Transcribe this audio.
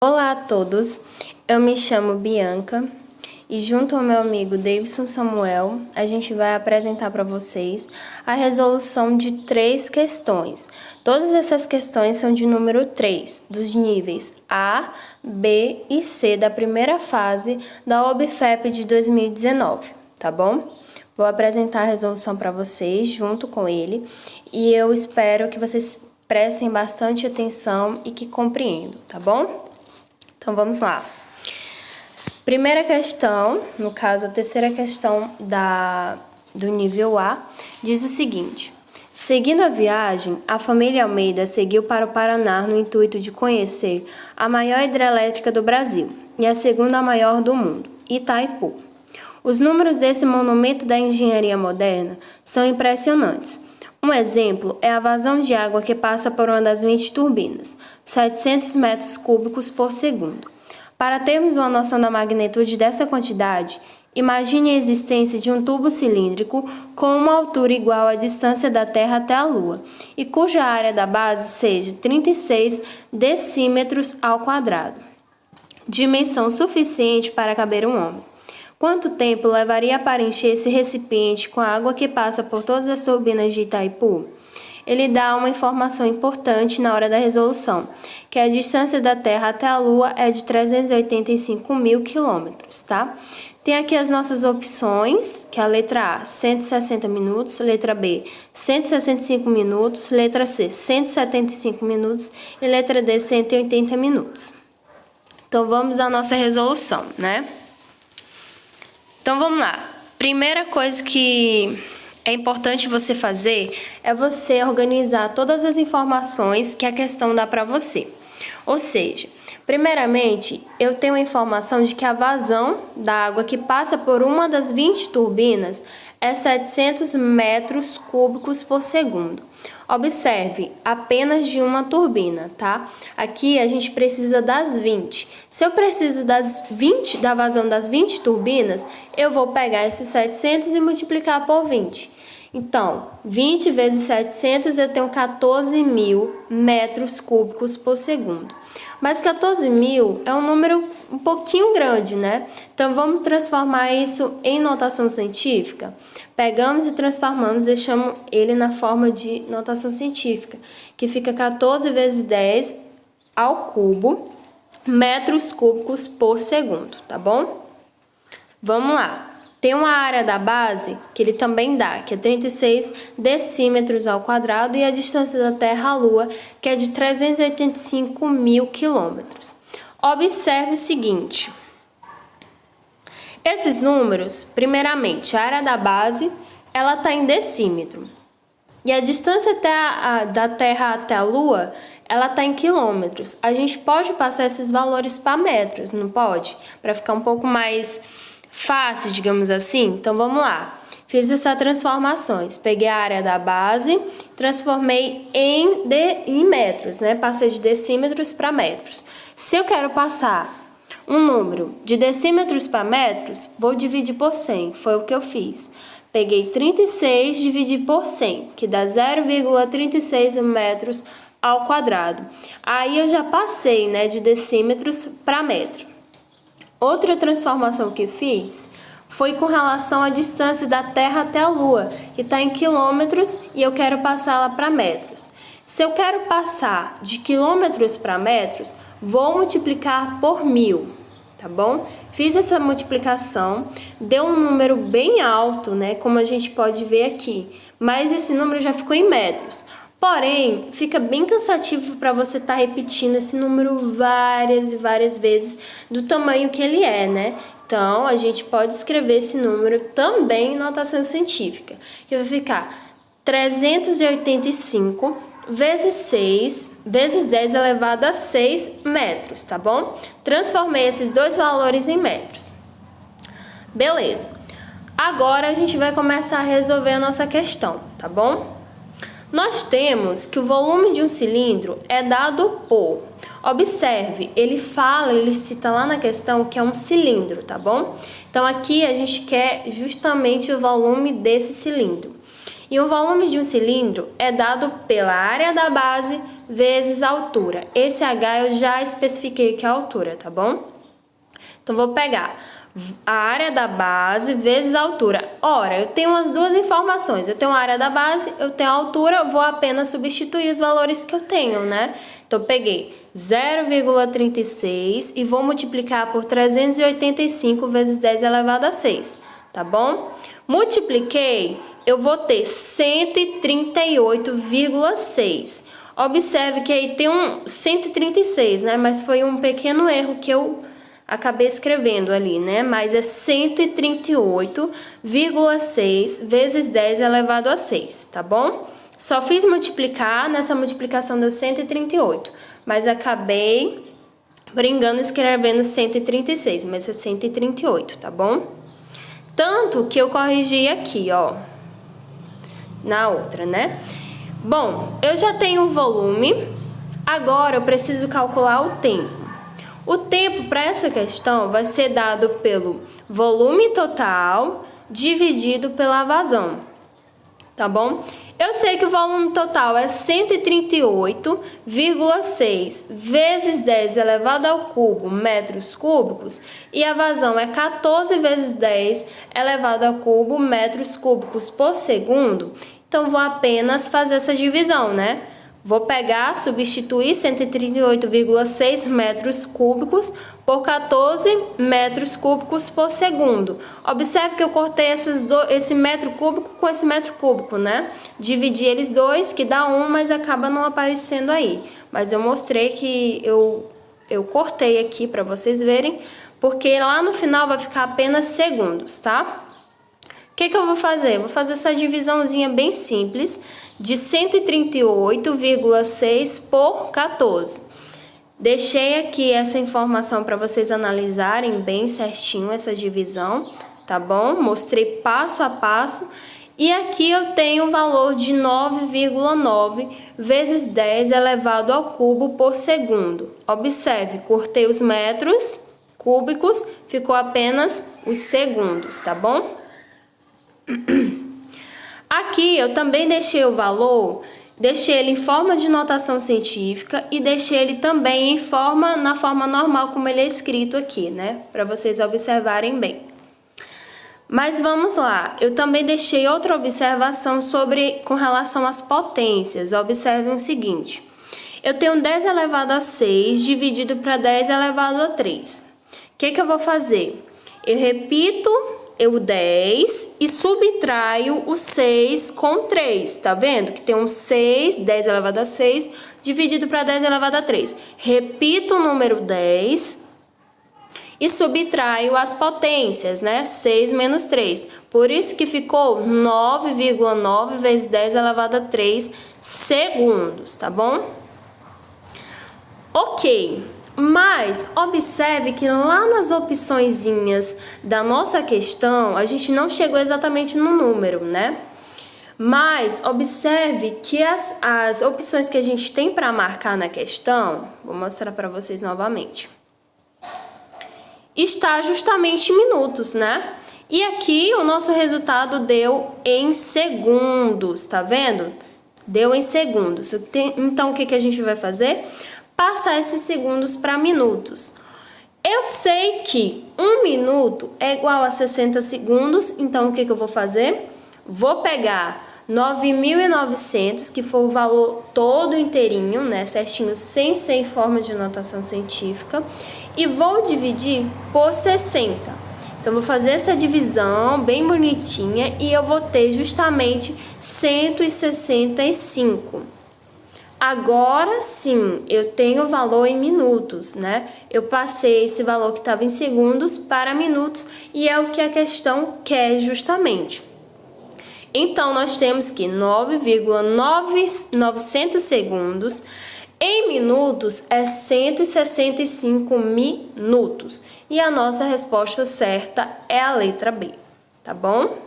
Olá a todos, eu me chamo Bianca e junto ao meu amigo Davidson Samuel, a gente vai apresentar para vocês a resolução de 3 questões. Todas essas questões são de número 3, dos níveis A, B e C da primeira fase da OBFEP de 2019, tá bom? Vou apresentar a resolução para vocês junto com ele e eu espero que vocês prestem bastante atenção e que compreendam, tá bom? Então, vamos lá. Primeira questão, no caso, a terceira questão do nível A, diz o seguinte: seguindo a viagem, a família Almeida seguiu para o Paraná no intuito de conhecer a maior hidrelétrica do Brasil e a segunda maior do mundo, Itaipu. Os números desse monumento da engenharia moderna são impressionantes. Um exemplo é a vazão de água que passa por uma das 20 turbinas, 700 metros cúbicos por segundo. Para termos uma noção da magnitude dessa quantidade, imagine a existência de um tubo cilíndrico com uma altura igual à distância da Terra até a Lua e cuja área da base seja 36 decímetros ao quadrado, dimensão suficiente para caber um homem. Quanto tempo levaria para encher esse recipiente com a água que passa por todas as turbinas de Itaipu? Ele dá uma informação importante na hora da resolução, que a distância da Terra até a Lua é de 385 mil quilômetros, tá? Tem aqui as nossas opções, que é a letra A, 160 minutos, letra B, 165 minutos, letra C, 175 minutos e letra D, 180 minutos. Então, vamos à nossa resolução, né? Então, vamos lá. Primeira coisa que é importante você fazer é você organizar todas as informações que a questão dá para você. Ou seja, primeiramente, eu tenho a informação de que a vazão da água que passa por uma das 20 turbinas é 700 metros cúbicos por segundo. Observe, apenas de uma turbina, tá? Aqui a gente precisa das 20. Se eu preciso da vazão das 20 turbinas, eu vou pegar esses 700 e multiplicar por 20. Então, 20 vezes 700 eu tenho 14 mil metros cúbicos por segundo. Mas 14 mil é um número um pouquinho grande, né? Então, vamos transformar isso em notação científica? Pegamos e transformamos, deixamos ele na forma de notação científica, que fica 14 vezes 10 ao cubo, metros cúbicos por segundo, tá bom? Vamos lá. Tem uma área da base, que ele também dá, que é 36 decímetros ao quadrado, e a distância da Terra à Lua, que é de 385 mil quilômetros. Observe o seguinte: esses números, primeiramente, a área da base, ela está em decímetro. E a distância da Terra até a Lua, ela está em quilômetros. A gente pode passar esses valores para metros, não pode? Para ficar um pouco mais fácil, digamos assim. Então, vamos lá. Fiz essas transformações. Peguei a área da base, transformei em metros, né? Passei de decímetros para metros. Se eu quero passar um número de decímetros para metros, vou dividir por 100. Foi o que eu fiz. Peguei 36, dividi por 100, que dá 0,36 metros ao quadrado. Aí eu já passei, né, de decímetros para metro. Outra transformação que fiz foi com relação à distância da Terra até a Lua, que está em quilômetros, e eu quero passá-la para metros. Se eu quero passar de quilômetros para metros, vou multiplicar por 1000, tá bom? Fiz essa multiplicação, deu um número bem alto, né, como a gente pode ver aqui, mas esse número já ficou em metros. Porém, fica bem cansativo para você estar repetindo esse número várias e várias vezes do tamanho que ele é, né? Então, a gente pode escrever esse número também em notação científica, que vai ficar 385 vezes 6 vezes 10 elevado a 6 metros, tá bom? Transformei esses dois valores em metros. Beleza. Agora, a gente vai começar a resolver a nossa questão, tá bom? Nós temos que o volume de um cilindro é dado por... Observe, ele cita lá na questão que é um cilindro, tá bom? Então, aqui a gente quer justamente o volume desse cilindro. E o volume de um cilindro é dado pela área da base vezes a altura. Esse H eu já especifiquei que é a altura, tá bom? Então, vou pegar a área da base vezes a altura. Ora, eu tenho as duas informações. Eu tenho a área da base, eu tenho a altura, eu vou apenas substituir os valores que eu tenho, né? Então, peguei 0,36 e vou multiplicar por 385 vezes 10 elevado a 6, tá bom? Multipliquei, eu vou ter 138,6. Observe que aí tem um 136, né? Mas foi um pequeno erro que eu acabei escrevendo ali, né? Mas é 138,6 vezes 10 elevado a 6, tá bom? Só fiz multiplicar, nessa multiplicação deu 138, mas acabei, por engano, escrevendo 136, mas é 138, tá bom? Tanto que eu corrigi aqui, ó, na outra, né? Bom, eu já tenho o volume, agora eu preciso calcular o tempo. O tempo para essa questão vai ser dado pelo volume total dividido pela vazão, tá bom? Eu sei que o volume total é 138,6 vezes 10 elevado ao cubo metros cúbicos e a vazão é 14 vezes 10 elevado ao cubo metros cúbicos por segundo. Então, vou apenas fazer essa divisão, né? Vou pegar, substituir 138,6 metros cúbicos por 14 metros cúbicos por segundo. Observe que eu cortei esse metro cúbico com esse metro cúbico, né? Dividi eles dois, que dá 1, mas acaba não aparecendo aí. Mas eu mostrei que eu cortei aqui para vocês verem, porque lá no final vai ficar apenas segundos, tá? O que eu vou fazer? Vou fazer essa divisãozinha bem simples de 138,6 por 14. Deixei aqui essa informação para vocês analisarem bem certinho essa divisão, tá bom? Mostrei passo a passo. E aqui eu tenho o valor de 9,9 vezes 10 elevado ao cubo por segundo. Observe, cortei os metros cúbicos, ficou apenas os segundos, tá bom? Aqui eu também deixei o valor, deixei ele em forma de notação científica e deixei ele também na forma normal como ele é escrito aqui, né? Para vocês observarem bem. Mas vamos lá, eu também deixei outra observação com relação às potências. Observem o seguinte, eu tenho 10 elevado a 6 dividido para 10 elevado a 3. O que eu vou fazer? Eu repito o 10 e subtraio o 6 com 3, tá vendo? Que tem um 6, 10 elevado a 6, dividido para 10 elevado a 3. Repito o número 10 e subtraio as potências, né? 6 menos 3. Por isso que ficou 9,9 vezes 10 elevado a 3 segundos, tá bom? Ok. Mas observe que lá nas opçõezinhas da nossa questão, a gente não chegou exatamente no número, né? Mas observe que as opções que a gente tem para marcar na questão, vou mostrar para vocês novamente, está justamente em minutos, né? E aqui o nosso resultado deu em segundos, tá vendo? Deu em segundos. Então, o que a gente vai fazer? Passar esses segundos para minutos. Eu sei que 1 minuto é igual a 60 segundos, então o que eu vou fazer? Vou pegar 9.900, que foi o valor todo inteirinho, né, certinho, sem ser em forma de notação científica, e vou dividir por 60. Então, vou fazer essa divisão bem bonitinha e eu vou ter justamente 165. Agora sim, eu tenho o valor em minutos, né? Eu passei esse valor que estava em segundos para minutos e é o que a questão quer justamente. Então, nós temos que 9,900 segundos em minutos é 165 minutos. E a nossa resposta certa é a letra B, tá bom?